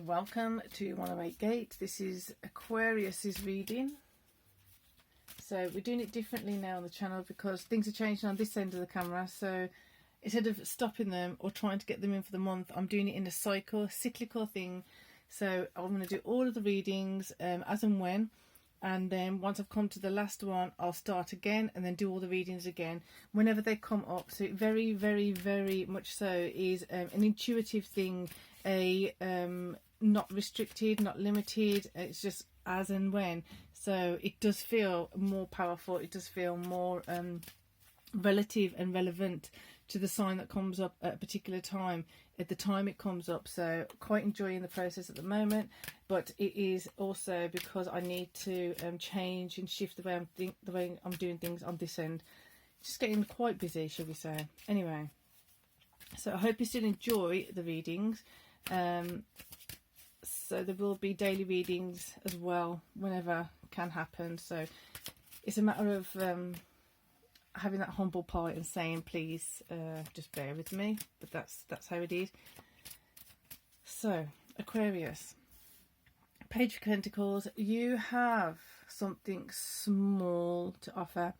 Welcome to 108 Gate. This is Aquarius's reading. So we're doing it differently now on the channel because things are changing on this end of the camera. So instead of stopping them or trying to get them in for the month, I'm doing it in a cyclical thing. So I'm going to do all of the readings as and when. And then once I've come to the last one, I'll start again and then do all the readings again whenever they come up. So it very, very, very much so is an intuitive thing, not restricted, not limited. It's just as and when. So it does feel more powerful. It does feel more relative and relevant to the sign that comes up at a particular time, at the time it comes up. So quite enjoying the process at the moment, but it is also because I need to change and shift the way I'm doing things on this end. Just getting quite busy, shall we say. Anyway, so I hope you still enjoy the readings. So there will be daily readings as well whenever can happen. So it's a matter of having that humble pie and saying, please just bear with me. But that's how it is. So Aquarius, Page of Pentacles, you have something small to offer.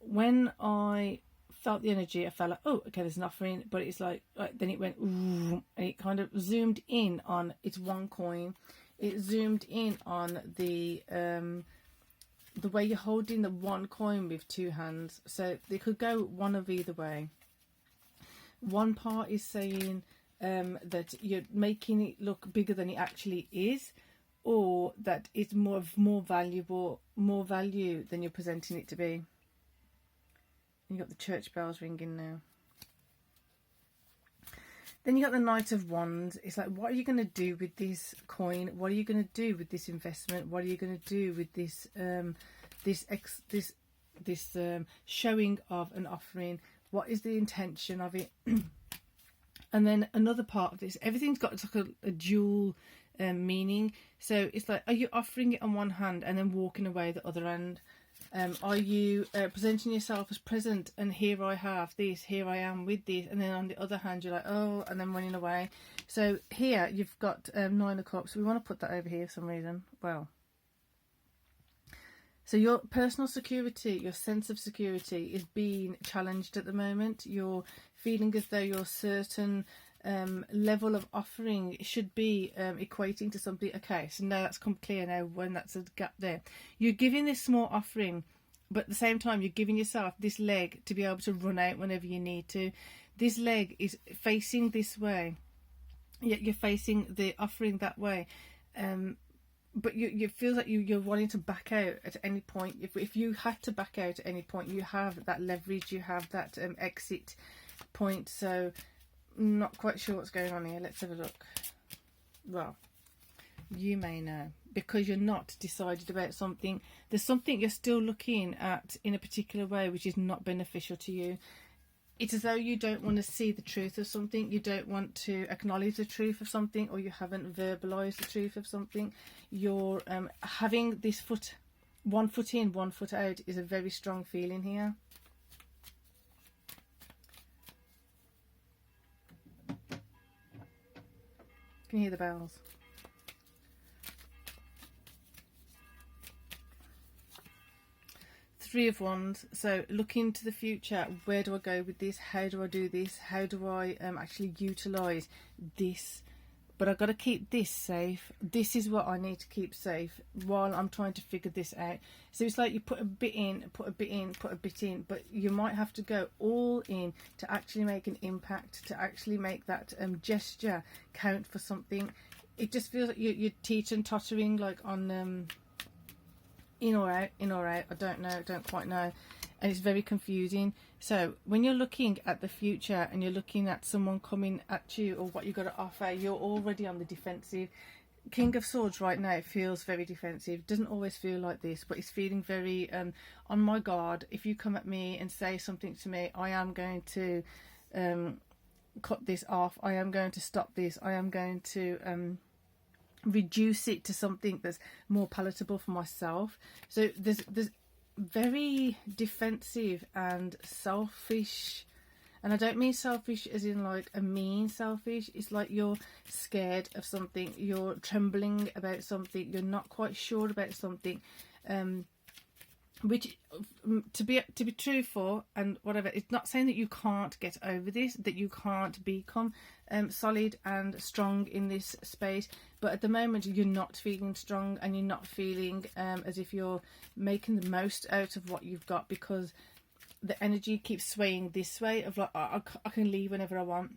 When I felt the energy, I felt like, oh, okay, there's an offering, but it's like then it went ooh, and it kind of zoomed in on its one coin. It zoomed in on the way you're holding the one coin with two hands. So they could go one of either way. One part is saying that you're making it look bigger than it actually is, or that it's more value than you're presenting it to be. You got the church bells ringing now. Then you got the Knight of Wands. It's like, what are you going to do with this coin? What are you going to do with this investment? What are you going to do with this this showing of an offering? What is the intention of it? And then another part of this, everything's got like a dual meaning. So it's like, are you offering it on one hand and then walking away the other end? Are you presenting yourself as present and here I have this, here I am with this, and then on the other hand you're like, oh, and then running away. So here you've got 9 of Cups. We want to put that over here for some reason. Well, so your personal security, your sense of security is being challenged at the moment. You're feeling as though your certain level of offering should be equating to something. Okay, so now that's come clear now when that's a gap there. You're giving this small offering, but at the same time you're giving yourself this leg to be able to run out whenever you need to. This leg is facing this way, yet you're facing the offering that way. But you feel like you're wanting to back out at any point. If you had to back out at any point, you have that leverage, you have that exit point. So not quite sure what's going on here. Let's have a look. Well, you may know, because you're not decided about something. There's something you're still looking at in a particular way which is not beneficial to you. It's as though you don't want to see the truth of something. You don't want to acknowledge the truth of something, or you haven't verbalized the truth of something. You're having this one foot in, one foot out is a very strong feeling here. Can you hear the bells? Three of Wands. So looking to the future, where do I go with this? How do I do this? How do I actually utilize this? But I've got to keep this safe. This is what I need to keep safe while I'm trying to figure this out. So it's like you put a bit in, put a bit in, put a bit in, but you might have to go all in to actually make an impact, to actually make that gesture count for something. It just feels like you're teetering, tottering, like on in or out, I don't know, don't quite know, and it's very confusing. So when you're looking at the future and you're looking at someone coming at you or what you've got to offer, you're already on the defensive. King of Swords right now feels very defensive. Doesn't always feel like this, but it's feeling very on my guard. If you come at me and say something to me, I am going to cut this off, I am going to stop this, I am going to reduce it to something that's more palatable for myself. So there's very defensive and selfish And I don't mean selfish as in like a mean selfish. It's like you're scared of something, you're trembling about something, you're not quite sure about something. Which, to be truthful and whatever, it's not saying that you can't get over this, that you can't become solid and strong in this space, but at the moment you're not feeling strong, and you're not feeling as if you're making the most out of what you've got, because the energy keeps swaying this way of like, I can leave whenever I want.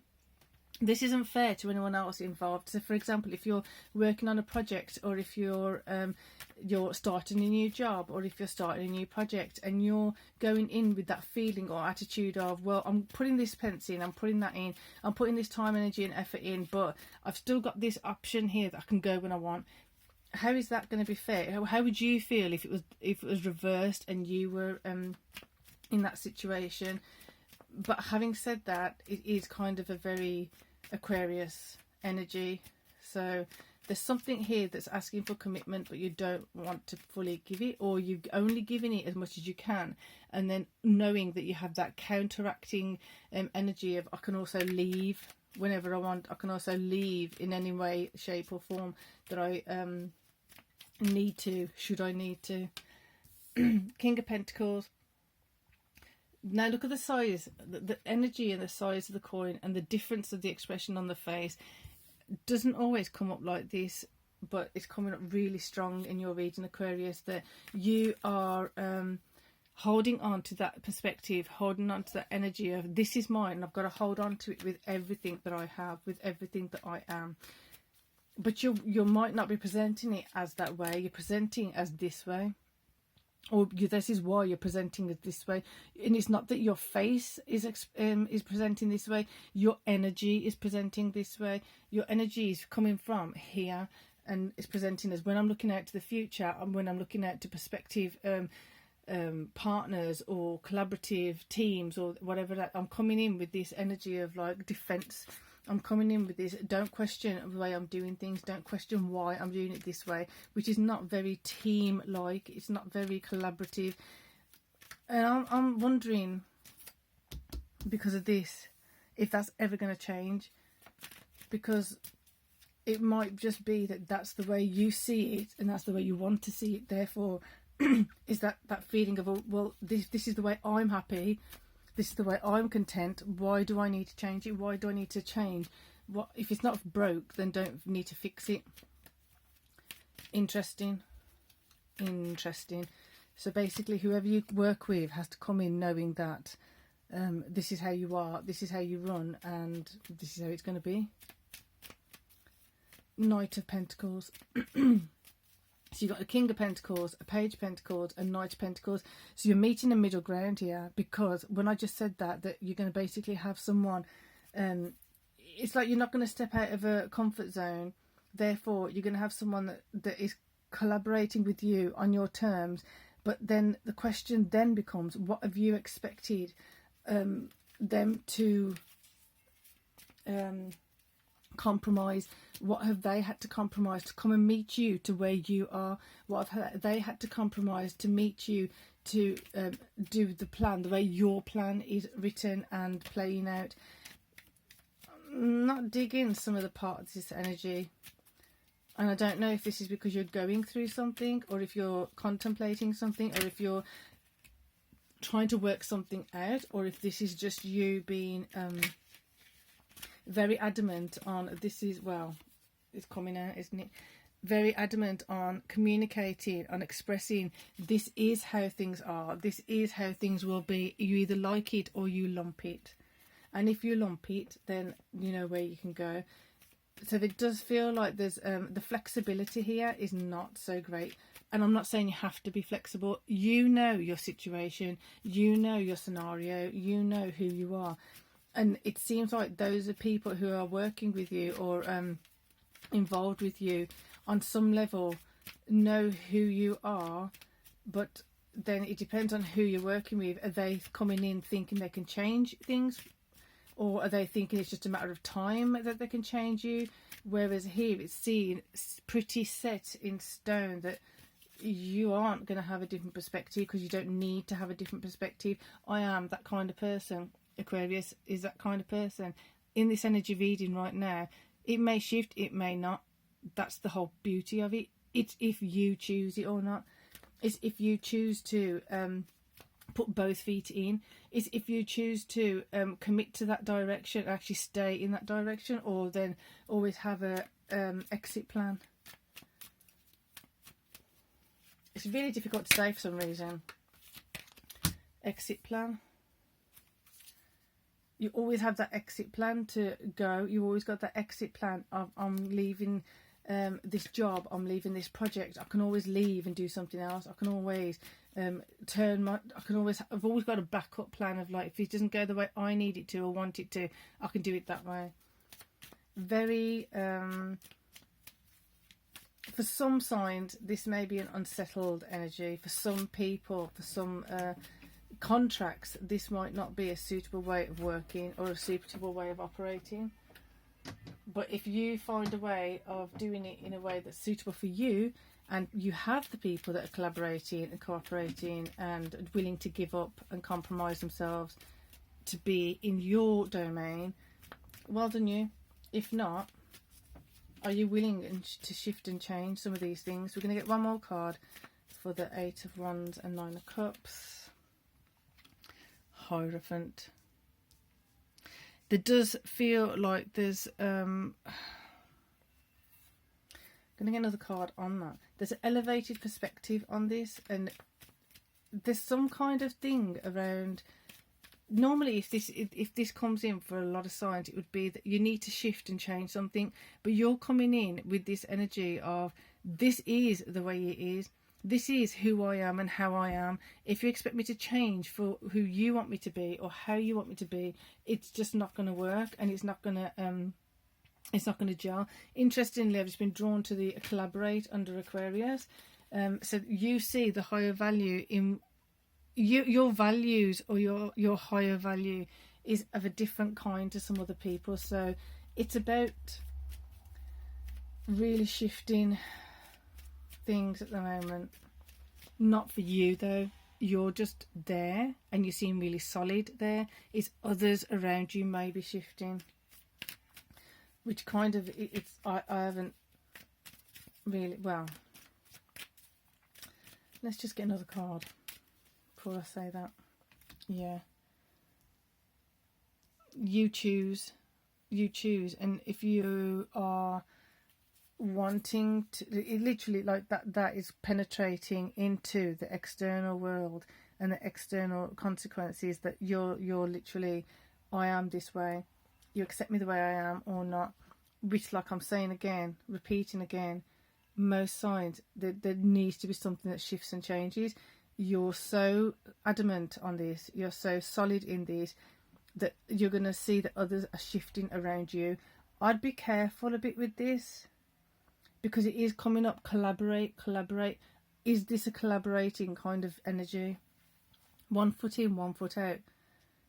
This isn't fair to anyone else involved. So for example, if you're working on a project, or if you're starting a new job, or if you're starting a new project, and you're going in with that feeling or attitude of, well, I'm putting this pence in, I'm putting that in, I'm putting this time, energy and effort in, but I've still got this option here that I can go when I want. How is that going to be fair? How would you feel if it was reversed and you were in that situation? But having said that, it is kind of a very Aquarius energy. So there's something here that's asking for commitment, but you don't want to fully give it, or you've only given it as much as you can, and then knowing that you have that counteracting energy of, I can also leave whenever I want, I can also leave in any way, shape or form that I need to, should I need to. King of Pentacles. Now look at the size, the energy and the size of the coin, and the difference of the expression on the face. Doesn't always come up like this, but it's coming up really strong in your reading, Aquarius, that you are holding on to that perspective, holding on to that energy of, this is mine and I've got to hold on to it with everything that I have, with everything that I am. But you might not be presenting it as that way. You're presenting as this way. Or this is why you're presenting it this way, and it's not that your face is presenting this way. Your energy is presenting this way. Your energy is coming from here, and it's presenting as, when I'm looking out to the future, and when I'm looking out to prospective partners or collaborative teams or whatever, that I'm coming in with this energy of like defense. I'm coming in with this, don't question the way I'm doing things, don't question why I'm doing it this way, which is not very team-like, it's not very collaborative. And I'm wondering, because of this, if that's ever going to change, because it might just be that that's the way you see it, and that's the way you want to see it. Therefore, is that feeling of, well, this is the way I'm happy, this is the way I'm content. Why do I need to change it? Why do I need to change? What if it's not broke? Then don't need to fix it. Interesting. So basically, whoever you work with has to come in knowing that this is how you are, this is how you run, and this is how it's going to be. Knight of Pentacles. So you've got a King of Pentacles, a Page of Pentacles, a Knight of Pentacles. So you're meeting a middle ground here, because when I just said that you're going to basically have someone, it's like you're not going to step out of a comfort zone. Therefore, you're going to have someone that is collaborating with you on your terms. But then the question then becomes, what have you expected them to compromise? What have they had to compromise to come and meet you to where you are? What have they had to compromise to meet you to do the plan the way your plan is written and playing out? Not digging some of the parts of this energy, and I don't know if this is because you're going through something, or if you're contemplating something, or if you're trying to work something out, or if this is just you being very adamant on, this is, well, it's coming out, isn't it? Very adamant on communicating, on expressing, this is how things are, this is how things will be. You either like it or you lump it. And if you lump it, then you know where you can go. So it does feel like there's the flexibility here is not so great. And I'm not saying you have to be flexible. You know your situation, you know your scenario, you know who you are. And it seems like those are people who are working with you or involved with you on some level know who you are, but then it depends on who you're working with. Are they coming in thinking they can change things, or are they thinking it's just a matter of time that they can change you? Whereas here it's seen pretty set in stone that you aren't going to have a different perspective, because you don't need to have a different perspective. I am that kind of person. Aquarius is that kind of person. In this energy reading right now, it may shift, it may not. That's the whole beauty of it. It's if you choose it or not. It's if you choose to put both feet in. It's if you choose to commit to that direction, actually stay in that direction, or then always have a exit plan. It's really difficult to say for some reason. Exit plan. You always have that exit plan to go. You always got that exit plan of I'm leaving this job, I'm leaving this project. I can always leave and do something else. I can always I've always got a backup plan of like, if it doesn't go the way I need it to or want it to, I can do it that way. Very for some signs, this may be an unsettled energy. For some people, for some contracts, this might not be a suitable way of working or a suitable way of operating. But if you find a way of doing it in a way that's suitable for you, and you have the people that are collaborating and cooperating and willing to give up and compromise themselves to be in your domain, well done you. If not, are you willing to shift and change some of these things? We're going to get one more card for the 8 of Wands and 9 of Cups. Hierophant. There does feel like there's going to get another card on that. There's an elevated perspective on this, and there's some kind of thing around. Normally, if this comes in for a lot of signs, it would be that you need to shift and change something, but you're coming in with this energy of this is the way it is. This is who I am and how I am. If you expect me to change for who you want me to be or how you want me to be, it's just not going to work, and it's not going to gel. Interestingly, I've just been drawn to the collaborate under Aquarius. So you see the higher value in your values, or your higher value is of a different kind to some other people. So it's about really shifting things at the moment. Not for you though, you're just there and you seem really solid there. It's others around you may be shifting, which kind of I haven't really. Well, let's just get another card before I say that. Yeah, you choose, and if you are wanting to, it literally like that is penetrating into the external world and the external consequences, that you're literally, I am this way, you accept me the way I am or not. Which, like I'm saying again, repeating again, most signs there needs to be something that shifts and changes. You're so adamant on this, you're so solid in this, that you're going to see that others are shifting around you. I'd be careful a bit with this, because it is coming up, collaborate. Is this a collaborating kind of energy? 1 foot in, 1 foot out.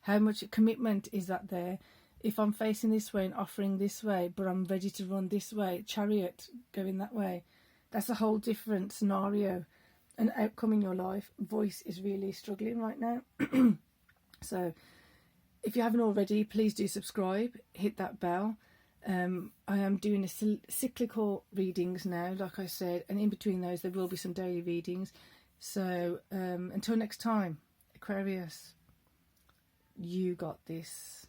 How much commitment is that there? If I'm facing this way and offering this way, but I'm ready to run this way, Chariot going that way, that's a whole different scenario and outcome in your life. Voice is really struggling right now. So if you haven't already, please do subscribe, hit that bell. I am doing a cyclical readings now, like I said, and in between those there will be some daily readings. So until next time, Aquarius, you got this.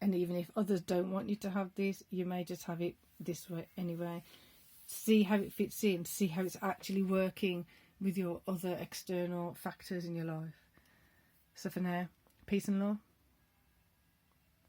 And even if others don't want you to have this, you may just have it this way anyway. See how it fits in, see how it's actually working with your other external factors in your life. So for now, peace and love.